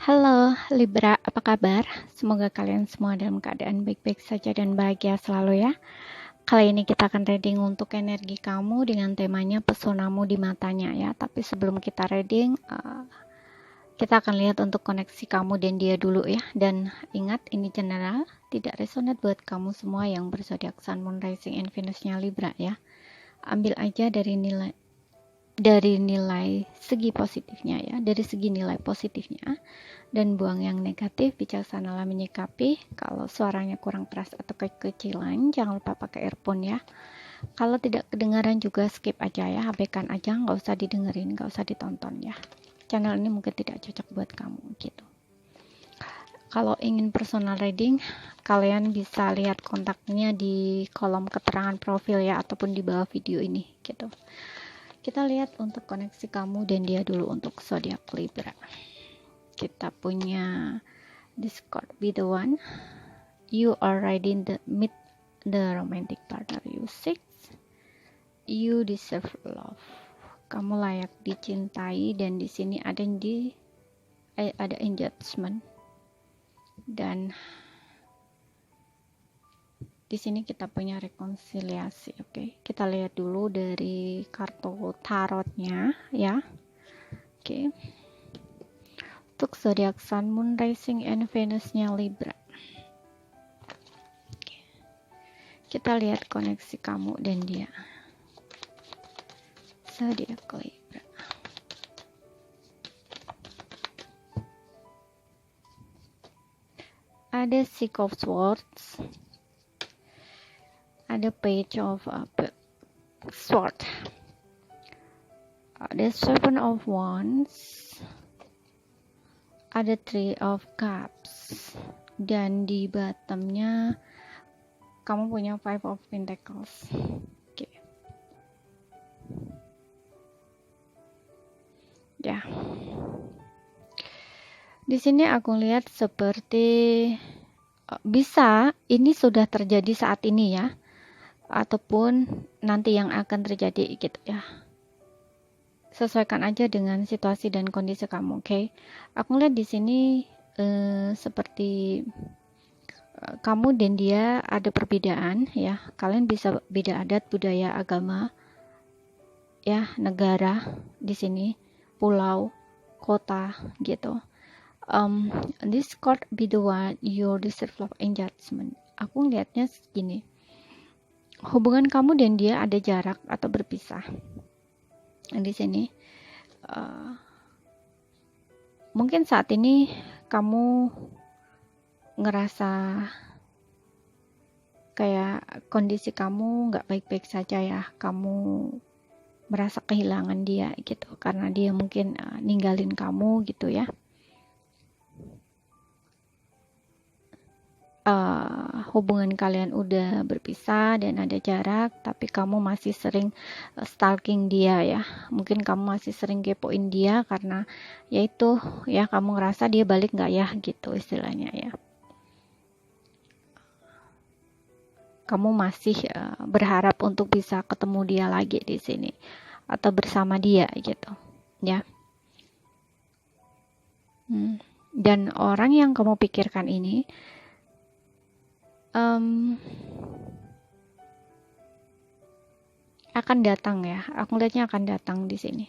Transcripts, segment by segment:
Halo Libra, apa kabar? Semoga kalian semua dalam keadaan baik-baik saja dan bahagia selalu ya. Kali ini kita akan reading untuk energi kamu dengan temanya pesonamu di matanya ya. Tapi sebelum kita reading, kita akan lihat untuk koneksi kamu dan dia dulu ya. Dan ingat ini general, tidak resonate buat kamu semua yang berzodiak Sun, Moon, Rising, and Venus-nya Libra ya. Ambil aja dari nilai segi positifnya ya, dari segi nilai positifnya, dan buang yang negatif. Bijaksanalah menyikapi. Kalau suaranya kurang keras atau kekecilan, jangan lupa pakai earphone ya. Kalau tidak kedengaran juga skip aja ya, abaikan aja, nggak usah didengerin, nggak usah ditonton ya. Channel ini mungkin tidak cocok buat kamu gitu. Kalau ingin personal reading, kalian bisa lihat kontaknya di kolom keterangan profil ya, ataupun di bawah video ini gitu. Kita lihat untuk koneksi kamu dan dia dulu untuk zodiak Libra. Kita punya Discord, be the one. You are ready to meet the romantic partner you seek. You deserve love. Kamu layak dicintai, dan di sini ada engagement. Dan di sini kita punya rekonsiliasi. Oke, kita lihat dulu dari kartu tarotnya ya. Oke. Untuk zodiak Sun, Moon, Rising, and Venus-nya Libra. Oke. Kita lihat koneksi kamu dan dia. Zodiak Libra. Ada Six of Swords. Ada Page of Sword. Ada Seven of Wands. Ada Three of Cups. Dan di bottomnya kamu punya Five of Pentacles. Oke. Ya. Di sini aku lihat seperti bisa ini sudah terjadi saat ini ya, ataupun nanti yang akan terjadi gitu ya. Sesuaikan aja dengan situasi dan kondisi kamu, oke? Aku lihat di sini seperti kamu dan dia ada perbedaan ya. Kalian bisa beda adat, budaya, agama, ya, negara di sini, pulau, kota gitu. This could be the one you deserve love and judgment. Aku lihatnya segini. Hubungan kamu dan dia ada jarak atau berpisah. Di sini mungkin saat ini kamu ngerasa kayak kondisi kamu nggak baik-baik saja ya. Kamu merasa kehilangan dia gitu, karena dia mungkin ninggalin kamu gitu ya. Hubungan kalian udah berpisah dan ada jarak, tapi kamu masih sering stalking dia ya. Mungkin kamu masih sering kepoin dia karena yaitu ya, kamu ngerasa dia balik nggak ya gitu istilahnya ya. Kamu masih berharap untuk bisa ketemu dia lagi di sini atau bersama dia gitu ya. Dan orang yang kamu pikirkan ini akan datang ya. Aku lihatnya akan datang di sini.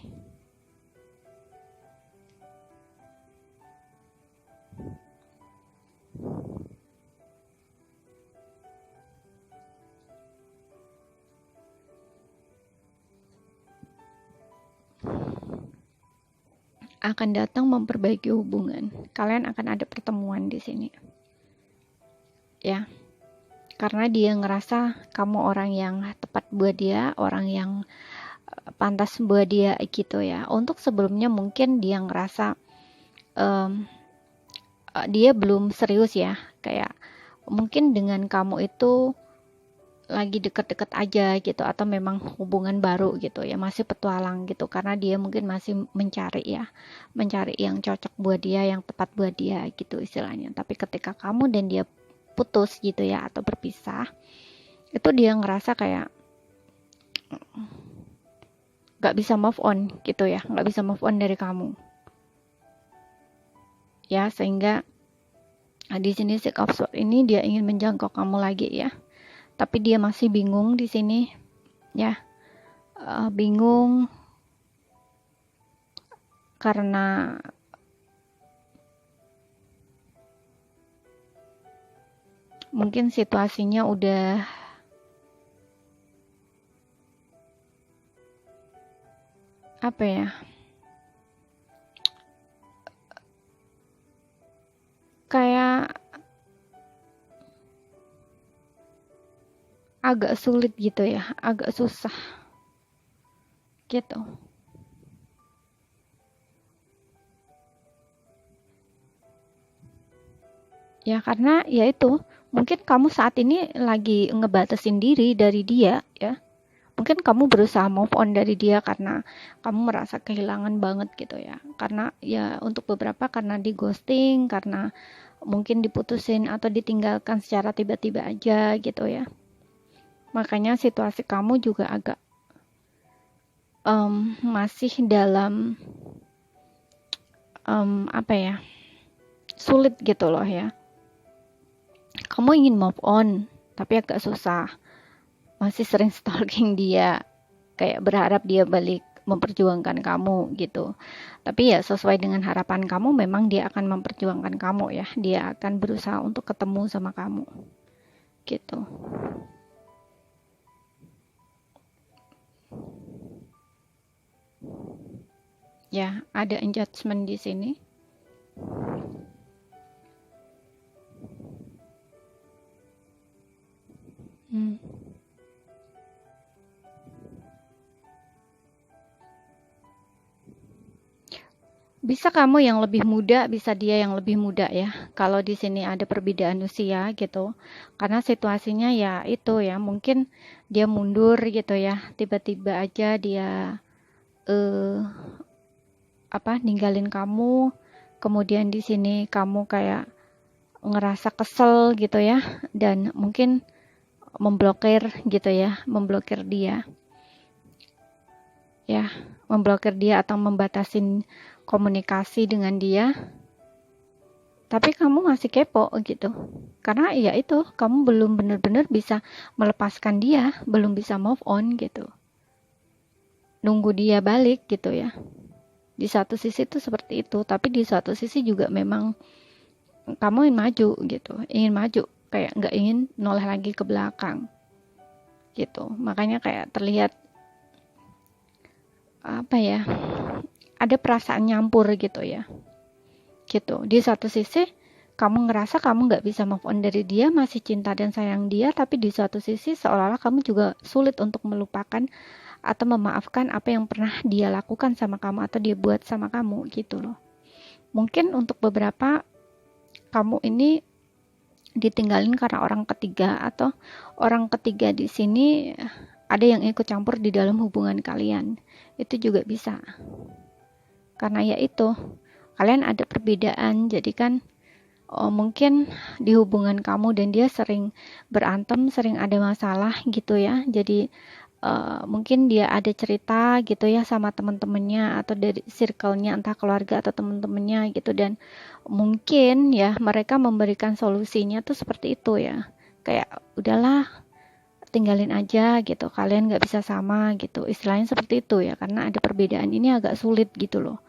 Akan datang memperbaiki hubungan. Kalian akan ada pertemuan di sini. Ya. Karena dia ngerasa kamu orang yang tepat buat dia, orang yang pantas buat dia gitu ya. Untuk sebelumnya mungkin dia ngerasa dia belum serius ya, kayak mungkin dengan kamu itu lagi deket-deket aja gitu, atau memang hubungan baru gitu ya, masih petualang gitu, karena dia mungkin masih mencari yang cocok buat dia, yang tepat buat dia gitu istilahnya. Tapi ketika kamu dan dia putus gitu ya, atau berpisah, itu dia ngerasa kayak gak bisa move on gitu ya, gak bisa move on dari kamu ya, sehingga di sini Six of Swords ini dia ingin menjangkau kamu lagi ya, tapi dia masih bingung di sini ya. Bingung karena mungkin situasinya udah apa ya, kayak agak sulit gitu ya, agak susah gitu. Ya karena ya itu, mungkin kamu saat ini lagi ngebatasin diri dari dia ya. Mungkin kamu berusaha move on dari dia karena kamu merasa kehilangan banget gitu ya. Karena ya untuk beberapa karena di ghosting, karena mungkin diputusin atau ditinggalkan secara tiba-tiba aja gitu ya. Makanya situasi kamu juga agak masih dalam apa ya, sulit gitu loh ya. Kamu ingin move on tapi agak susah, masih sering stalking dia, kayak berharap dia balik memperjuangkan kamu gitu. Tapi ya sesuai dengan harapan kamu, memang dia akan memperjuangkan kamu ya, dia akan berusaha untuk ketemu sama kamu gitu ya. Ada adjustment di sini. hmm. Bisa kamu yang lebih muda, bisa dia yang lebih muda ya. Kalau di sini ada perbedaan usia gitu. Karena situasinya ya itu ya, mungkin dia mundur gitu ya. Tiba-tiba aja dia eh ninggalin kamu. Kemudian di sini kamu kayak ngerasa kesel gitu ya, dan mungkin memblokir gitu ya, memblokir dia ya, memblokir dia atau membatasin komunikasi dengan dia. Tapi kamu masih kepo gitu, karena ya itu, kamu belum benar-benar bisa melepaskan dia, belum bisa move on gitu, nunggu dia balik gitu ya. Di satu sisi tuh seperti itu, tapi di satu sisi juga memang kamu ingin maju gitu, ingin maju, kayak nggak ingin noleh lagi ke belakang gitu. Makanya kayak terlihat apa ya, ada perasaan nyampur gitu ya, gitu. Di satu sisi kamu ngerasa kamu nggak bisa move on dari dia, masih cinta dan sayang dia, tapi di satu sisi seolah-olah kamu juga sulit untuk melupakan atau memaafkan apa yang pernah dia lakukan sama kamu atau dia buat sama kamu gitu loh. Mungkin untuk beberapa kamu ini ditinggalin karena orang ketiga, atau orang ketiga di sini ada yang ikut campur di dalam hubungan kalian. Itu juga bisa. Karena ya itu, kalian ada perbedaan, jadi kan mungkin di hubungan kamu dan dia sering berantem, sering ada masalah gitu ya. Jadi mungkin dia ada cerita gitu ya sama teman-temannya atau dari circle-nya, entah keluarga atau teman-temannya gitu, dan mungkin ya mereka memberikan solusinya tuh seperti itu ya, kayak udahlah tinggalin aja gitu, kalian nggak bisa sama gitu, istilahnya seperti itu ya, karena ada perbedaan ini agak sulit gitu loh.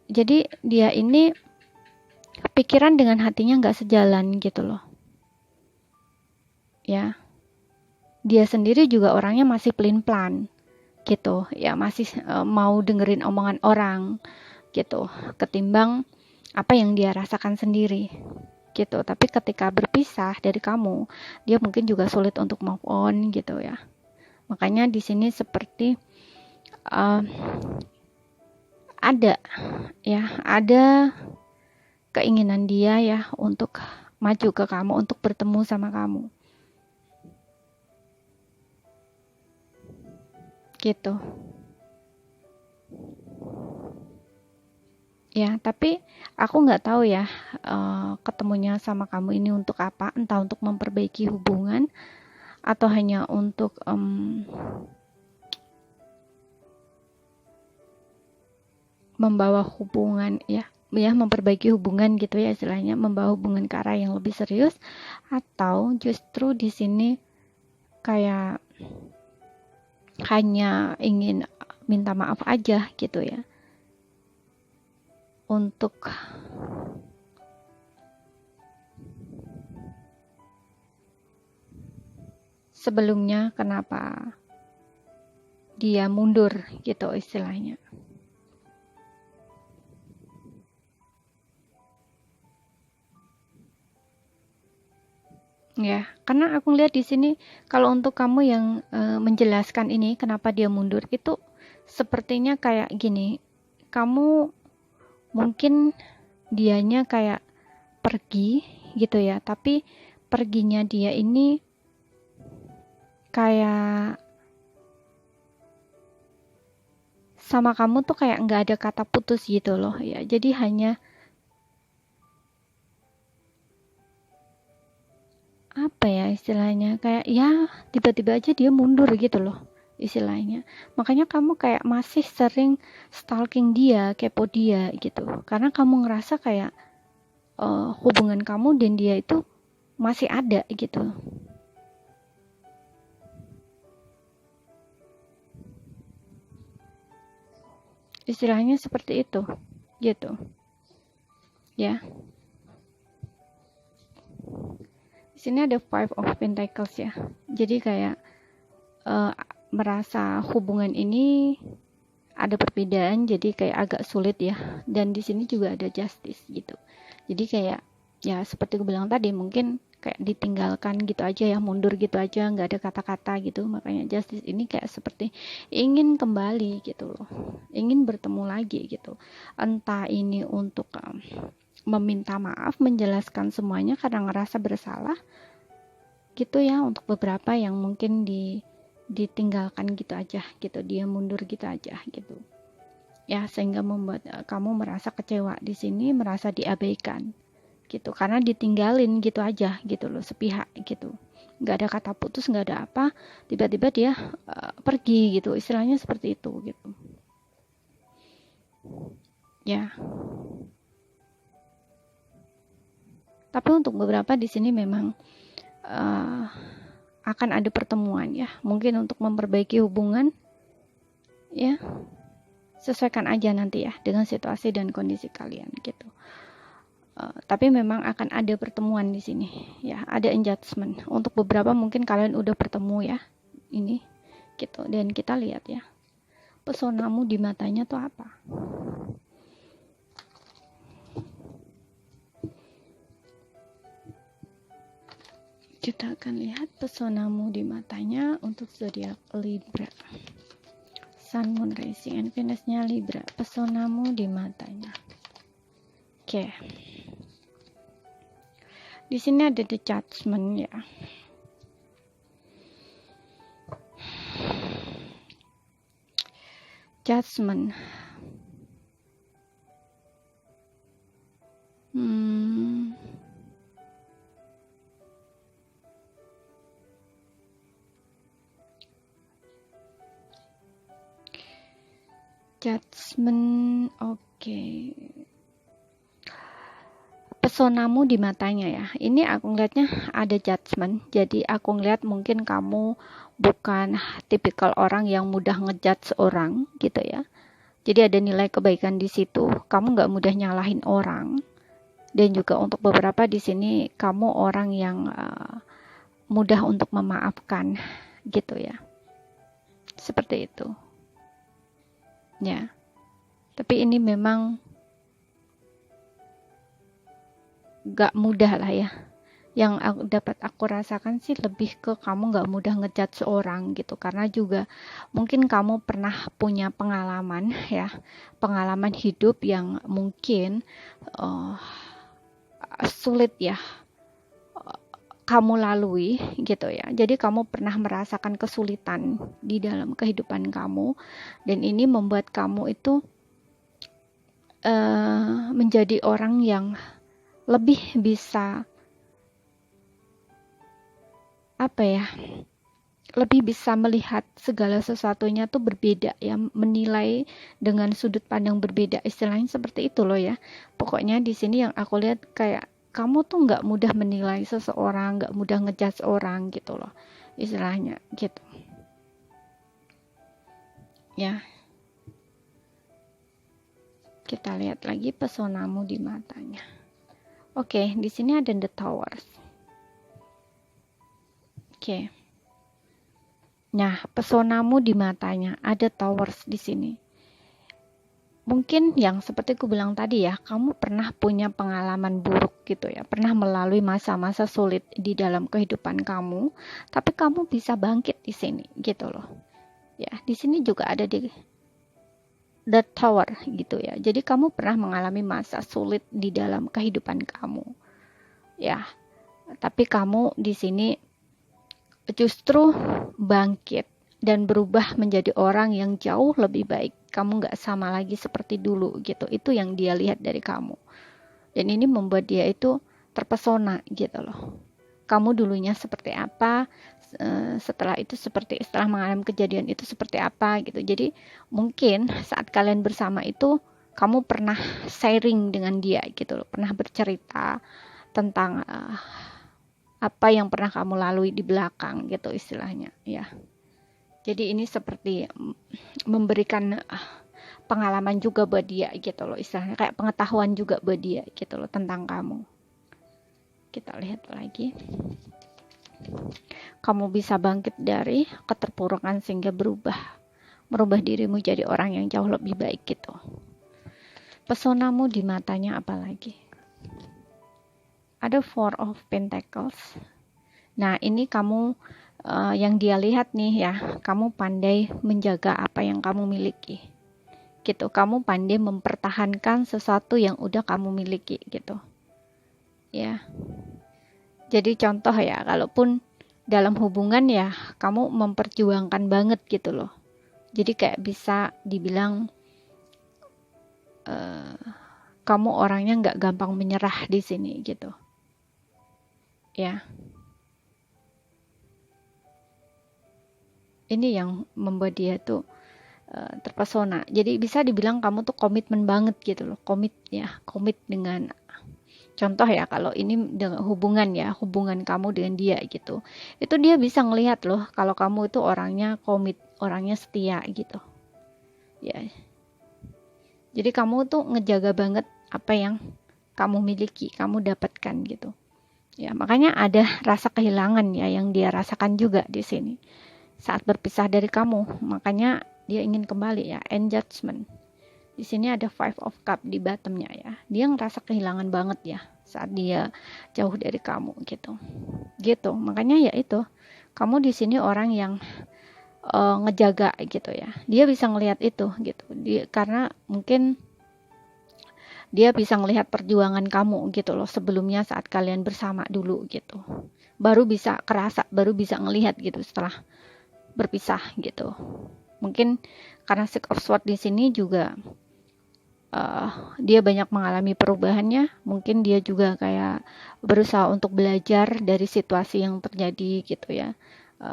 Jadi dia ini pikiran dengan hatinya nggak sejalan gitu loh ya. Dia sendiri juga orangnya masih pelin-pelan gitu ya, masih mau dengerin omongan orang gitu, ketimbang apa yang dia rasakan sendiri gitu. Tapi ketika berpisah dari kamu, dia mungkin juga sulit untuk move on gitu ya. Makanya di sini seperti uh, ada ya, ada keinginan dia ya untuk maju ke kamu, untuk bertemu sama kamu gitu ya. Tapi aku nggak tahu ya ketemunya sama kamu ini untuk apa, entah untuk memperbaiki hubungan atau hanya untuk membawa hubungan ya, ya memperbaiki hubungan gitu ya, istilahnya membawa hubungan ke arah yang lebih serius, atau justru di sini kayak hanya ingin minta maaf aja gitu ya, untuk sebelumnya kenapa dia mundur gitu istilahnya. Ya, karena aku lihat di sini kalau untuk kamu yang menjelaskan ini kenapa dia mundur itu sepertinya kayak gini. Kamu mungkin dianya kayak pergi gitu ya, tapi perginya dia ini kayak sama kamu tuh kayak nggak ada kata putus gitu loh ya. Jadi hanya apa ya istilahnya, kayak ya tiba-tiba aja dia mundur gitu loh istilahnya. Makanya kamu kayak masih sering stalking dia, kepo dia gitu, karena kamu ngerasa kayak hubungan kamu dan dia itu masih ada gitu, istilahnya seperti itu gitu ya. Di sini ada Five of Pentacles ya, jadi kayak uh, merasa hubungan ini ada perbedaan, jadi kayak agak sulit ya. Dan di sini juga ada Justice gitu, jadi kayak ya seperti aku bilang tadi, mungkin kayak ditinggalkan gitu aja ya, mundur gitu aja, nggak ada kata-kata gitu. Makanya Justice ini kayak seperti ingin kembali gitu loh, ingin bertemu lagi gitu, entah ini untuk meminta maaf, menjelaskan semuanya karena ngerasa bersalah gitu ya, untuk beberapa yang mungkin ditinggalkan gitu aja gitu, dia mundur gitu aja gitu ya, sehingga membuat kamu merasa kecewa di sini, merasa diabaikan gitu, karena ditinggalin gitu aja gitu loh, sepihak gitu, nggak ada kata putus, nggak ada apa, tiba-tiba dia pergi gitu, istilahnya seperti itu gitu ya. Tapi untuk beberapa di sini memang uh, akan ada pertemuan ya, mungkin untuk memperbaiki hubungan ya. Sesuaikan aja nanti ya dengan situasi dan kondisi kalian gitu. Tapi memang akan ada pertemuan di sini ya, ada adjustment. Untuk beberapa mungkin kalian udah bertemu ya ini gitu, dan kita lihat ya pesonamu di matanya tuh apa. Kita akan lihat pesonamu di matanya untuk zodiak Libra. Sun, Moon, Rising, and Venus-nya Libra. Pesonamu di matanya. Oke. Di sini ada the Judgment ya. Judgment. Judgment, oke. Pesonamu di matanya ya. Ini aku ngeliatnya ada judgment. Jadi aku ngeliat mungkin kamu bukan tipikal orang yang mudah ngejudge orang gitu ya. Jadi ada nilai kebaikan di situ. Kamu nggak mudah nyalahin orang. Dan juga untuk beberapa di sini kamu orang yang mudah untuk memaafkan gitu ya. Seperti itu. Ya. Tapi ini memang gak mudah lah ya. Yang dapat aku rasakan sih lebih ke kamu gak mudah ngejudge seorang gitu, karena juga mungkin kamu pernah punya pengalaman ya, pengalaman hidup yang mungkin sulit ya kamu lalui gitu ya. Jadi kamu pernah merasakan kesulitan di dalam kehidupan kamu, dan ini membuat kamu itu menjadi orang yang lebih bisa apa ya, lebih bisa melihat segala sesuatunya tuh berbeda ya, menilai dengan sudut pandang berbeda, istilahnya seperti itu loh ya. Pokoknya di sini yang aku lihat kayak kamu tuh nggak mudah menilai seseorang, nggak mudah ngejudge orang gitu loh, istilahnya gitu ya. Kita lihat lagi pesonamu di matanya. Oke, di sini ada the towers. Oke. Nah, pesonamu di matanya ada towers di sini. Mungkin yang seperti aku bilang tadi ya, kamu pernah punya pengalaman buruk gitu ya, pernah melalui masa-masa sulit di dalam kehidupan kamu, tapi kamu bisa bangkit di sini gitu loh. Ya, di sini juga ada di the tower gitu ya. Jadi kamu pernah mengalami masa sulit di dalam kehidupan kamu. Ya, tapi kamu di sini justru bangkit dan berubah menjadi orang yang jauh lebih baik. Kamu nggak sama lagi seperti dulu gitu. Itu yang dia lihat dari kamu. Dan ini membuat dia itu terpesona gitu loh. Kamu dulunya seperti apa, setelah itu setelah mengalami kejadian itu seperti apa gitu. Jadi mungkin saat kalian bersama itu kamu pernah sharing dengan dia gitu loh, pernah bercerita tentang apa yang pernah kamu lalui di belakang gitu istilahnya ya. Jadi ini seperti memberikan pengalaman juga buat dia gitu loh, istilahnya kayak pengetahuan juga buat dia gitu loh tentang kamu. Kita lihat lagi. Kamu bisa bangkit dari keterpurukan sehingga merubah dirimu jadi orang yang jauh lebih baik gitu. Pesonamu di matanya apalagi? Ada Four of Pentacles. Nah, ini kamu yang dia lihat nih ya, kamu pandai menjaga apa yang kamu miliki. Gitu, kamu pandai mempertahankan sesuatu yang udah kamu miliki gitu. Ya. Jadi contoh ya, kalaupun dalam hubungan ya, kamu memperjuangkan banget gitu loh. Jadi kayak bisa dibilang kamu orangnya nggak gampang menyerah di sini gitu. Ya. Ini yang membuat dia tuh terpesona. Jadi bisa dibilang kamu tuh komitmen banget gitu loh. Komit dengan contoh ya, kalau ini dengan hubungan kamu dengan dia gitu. Itu dia bisa ngelihat loh kalau kamu itu orangnya komit, orangnya setia gitu. Ya. Jadi kamu tuh ngejaga banget apa yang kamu miliki, kamu dapatkan gitu. Ya, makanya ada rasa kehilangan ya yang dia rasakan juga di sini. Saat berpisah dari kamu, makanya dia ingin kembali ya, and judgment. Di sini ada Five of Cup di bottomnya ya. Dia ngerasa kehilangan banget ya saat dia jauh dari kamu gitu. Gitu. Makanya ya itu, kamu di sini orang yang ngejaga gitu ya. Dia bisa ngelihat itu gitu. Karena mungkin dia bisa ngelihat perjuangan kamu gitu loh sebelumnya saat kalian bersama dulu gitu. Baru bisa kerasa, baru bisa ngelihat gitu setelah berpisah gitu. Mungkin karena Six of Swords di sini juga dia banyak mengalami perubahannya. Mungkin dia juga kayak berusaha untuk belajar dari situasi yang terjadi gitu ya,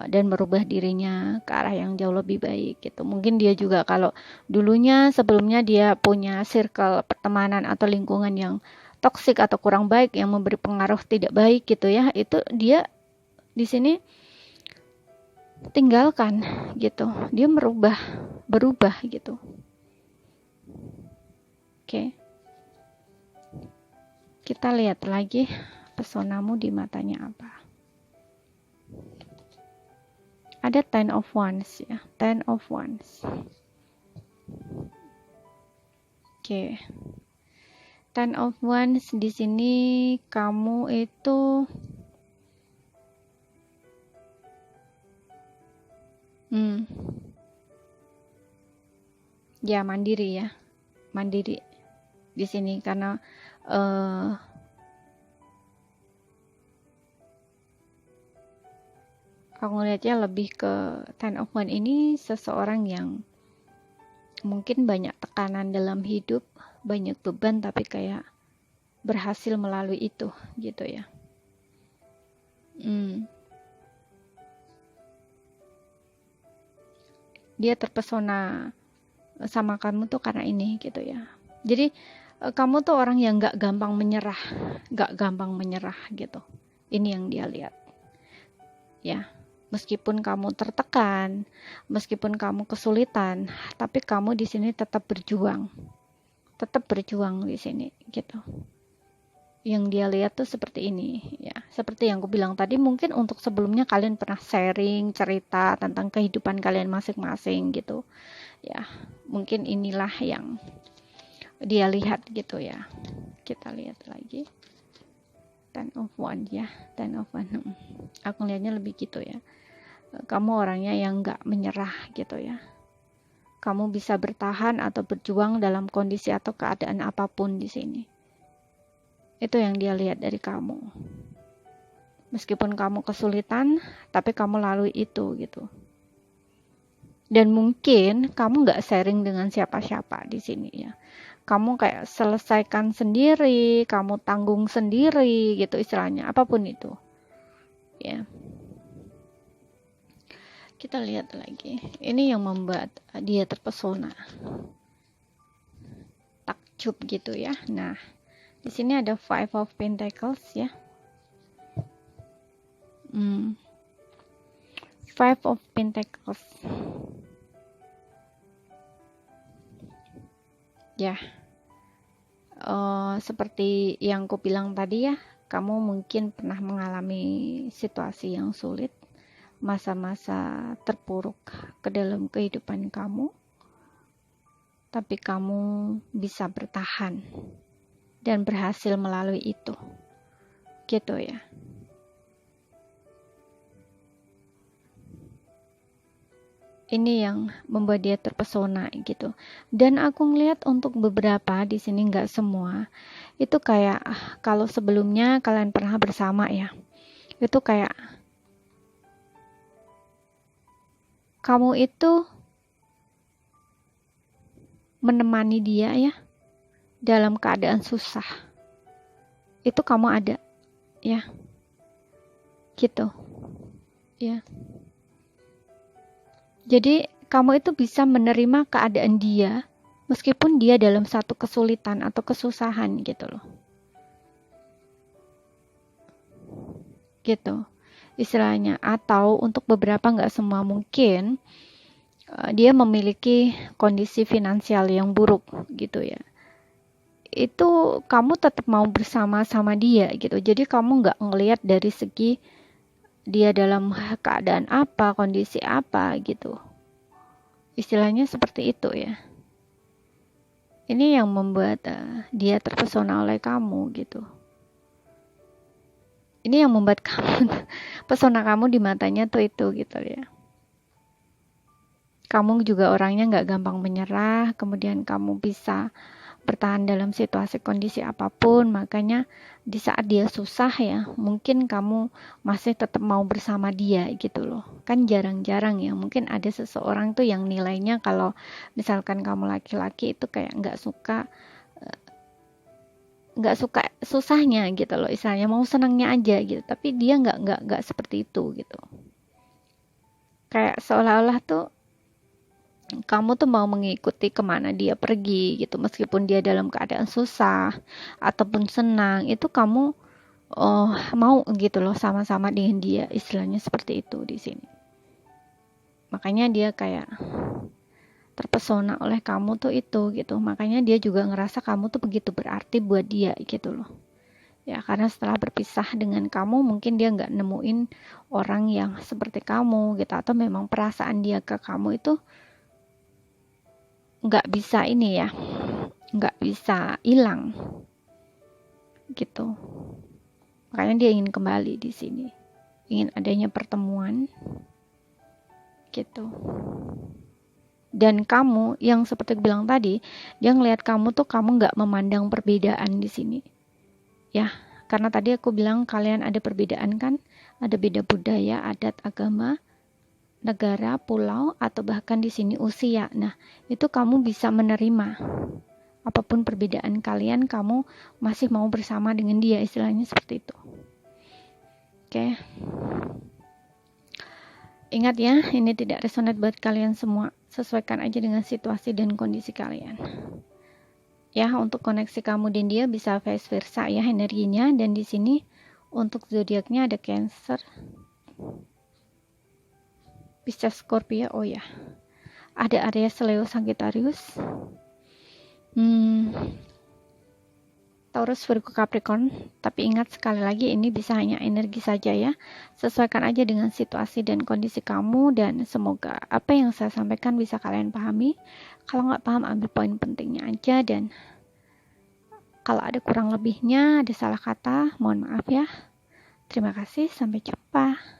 dan merubah dirinya ke arah yang jauh lebih baik gitu. Mungkin dia juga kalau sebelumnya dia punya circle pertemanan atau lingkungan yang toksik atau kurang baik yang memberi pengaruh tidak baik gitu ya, itu dia di sini tinggalkan gitu. Dia berubah gitu. Oke. Kita lihat lagi pesonamu di matanya apa. Ada Ten of Wands ya, Ten of Wands. Oke. Ten of Wands di sini kamu itu ya mandiri ya. Mandiri di sini karena aku ngeliatnya lebih ke Ten of Wands ini seseorang yang mungkin banyak tekanan dalam hidup, banyak beban, tapi kayak berhasil melalui itu gitu ya. Dia terpesona sama kamu tuh karena ini gitu ya. Jadi kamu tuh orang yang gak gampang menyerah gitu. Ini yang dia lihat ya. Meskipun kamu tertekan, meskipun kamu kesulitan, tapi kamu di sini tetap berjuang di sini gitu. Yang dia lihat tuh seperti ini ya. Seperti yang aku bilang tadi, mungkin untuk sebelumnya kalian pernah sharing cerita tentang kehidupan kalian masing-masing gitu ya. Mungkin inilah yang dia lihat gitu ya. Kita lihat lagi. Ten of One ya, Ten of One. Aku lihatnya lebih gitu ya. Kamu orangnya yang gak menyerah gitu ya. Kamu bisa bertahan atau berjuang dalam kondisi atau keadaan apapun di sini. Itu yang dia lihat dari kamu. Meskipun kamu kesulitan, tapi kamu lalui itu gitu. Dan mungkin kamu gak sharing dengan siapa-siapa di sini ya. Kamu kayak selesaikan sendiri, kamu tanggung sendiri gitu istilahnya, apapun itu. Ya. Kita lihat lagi. Ini yang membuat dia terpesona. Takjub gitu ya. Nah, di sini ada Five of Pentacles ya. Five of Pentacles. Ya. Seperti yang aku bilang tadi ya, kamu mungkin pernah mengalami situasi yang sulit, masa-masa terpuruk ke dalam kehidupan kamu, tapi kamu bisa bertahan dan berhasil melalui itu gitu ya. Ini yang membuat dia terpesona gitu. Dan aku ngeliat untuk beberapa di sini, nggak semua, itu kayak kalau sebelumnya kalian pernah bersama ya, itu kayak kamu itu menemani dia ya dalam keadaan susah. Itu kamu ada ya. Gitu. Ya. Jadi kamu itu bisa menerima keadaan dia meskipun dia dalam satu kesulitan atau kesusahan gitu loh. Gitu. Istilahnya, atau untuk beberapa, nggak semua, mungkin dia memiliki kondisi finansial yang buruk gitu ya, itu kamu tetap mau bersama sama dia gitu. Jadi kamu nggak ngelihat dari segi dia dalam keadaan apa, kondisi apa gitu, istilahnya seperti itu ya. Ini yang membuat dia terpesona oleh kamu gitu. Ini yang membuat kamu pesona kamu di matanya tuh itu gitu ya. Kamu juga orangnya nggak gampang menyerah, kemudian kamu bisa bertahan dalam situasi kondisi apapun. Makanya di saat dia susah ya, mungkin kamu masih tetap mau bersama dia gitu loh. Kan jarang-jarang ya, mungkin ada seseorang tuh yang nilainya kalau misalkan kamu laki-laki itu kayak nggak suka susahnya gitu loh, istilahnya mau senangnya aja gitu, tapi dia nggak seperti itu gitu. Kayak seolah-olah tuh kamu tuh mau mengikuti kemana dia pergi gitu, meskipun dia dalam keadaan susah ataupun senang, itu kamu mau gitu loh sama-sama dengan dia, istilahnya seperti itu di sini. Makanya dia kayak terpesona oleh kamu tuh itu gitu. Makanya dia juga ngerasa kamu tuh begitu berarti buat dia gitu loh. Ya, karena setelah berpisah dengan kamu, mungkin dia nggak nemuin orang yang seperti kamu gitu, atau memang perasaan dia ke kamu itu nggak bisa ini ya, nggak bisa hilang gitu. Makanya dia ingin kembali di sini, ingin adanya pertemuan gitu. Dan kamu yang seperti bilang tadi, dia ngelihat kamu tuh kamu nggak memandang perbedaan di sini ya, karena tadi aku bilang kalian ada perbedaan kan, ada beda budaya, adat, agama, negara, pulau, atau bahkan di sini usia. Nah, itu kamu bisa menerima apapun perbedaan kalian, kamu masih mau bersama dengan dia, istilahnya seperti itu. Oke. Ingat ya, ini tidak resonate buat kalian semua. Sesuaikan aja dengan situasi dan kondisi kalian. Ya, untuk koneksi kamu dan dia bisa vice versa ya energinya. Dan di sini untuk zodiaknya ada Cancer, Pisces, Scorpio. Oh ya, ada Aries, Leo, Sagittarius, Taurus, Virgo, Capricorn. Tapi ingat sekali lagi ini bisa hanya energi saja ya. Sesuaikan aja dengan situasi dan kondisi kamu, dan semoga apa yang saya sampaikan bisa kalian pahami. Kalau nggak paham, ambil poin pentingnya aja, dan kalau ada kurang lebihnya, ada salah kata, mohon maaf ya. Terima kasih, sampai jumpa.